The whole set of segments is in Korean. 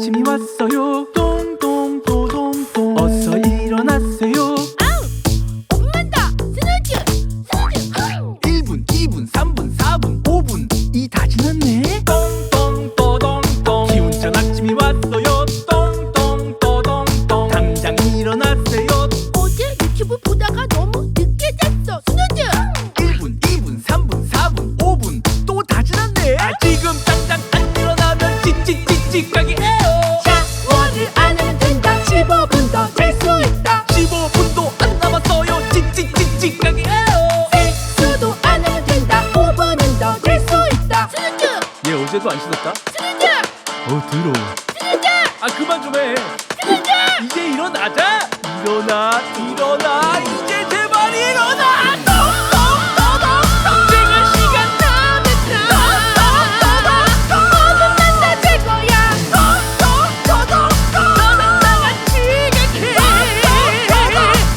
아침이 왔어요. 똥똥도동동 어서 일어나세요. 5분만 더! 스누즈! 1분, 2분, 3분, 4분, 5분 이 다 지났네. 똥똥도동동 기운 찬 아침이 왔어요. 똥똥도동동 당장 일어나세요. 어제 유튜브 보다가 너무 늦게 잤어. 스누즈! 1분, 2분, 3분, 4분, 5분 또 다 지났네. 지금 당장 안 일어나면 찌찌찌찌각이에요. 샤워를 안 하면 된다. 15분 더 잘 수 있다. 15분도 안 남았어요. 찌찌찌찌각이에요. 세수도 안 하면 된다. 5분은 더 잘 수 있다. 스누즈! 얘 어제도 안 씻었다? 스누즈! 더러워. 스누즈! 아 그만 좀 해. 스누즈! 이제 일어나자. 일어나 이제 제발 일어나. 지금 시간 다 됐다. 5분만 더 잘 거야. 너는 나가 지각해.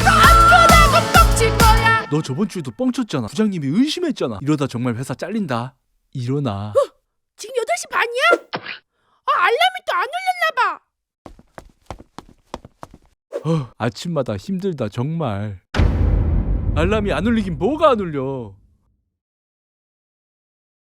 아프다고 뻥칠 거야. 너 저번 주에도 뻥 쳤잖아. 부장님이 의심했잖아. 이러다 정말 회사 잘린다. 일어나. 지금 8시 반이야? 알람이 또 안 울렸나 봐. 아침마다 힘들다 정말. 알람이 안 울리긴 뭐가 안 울려.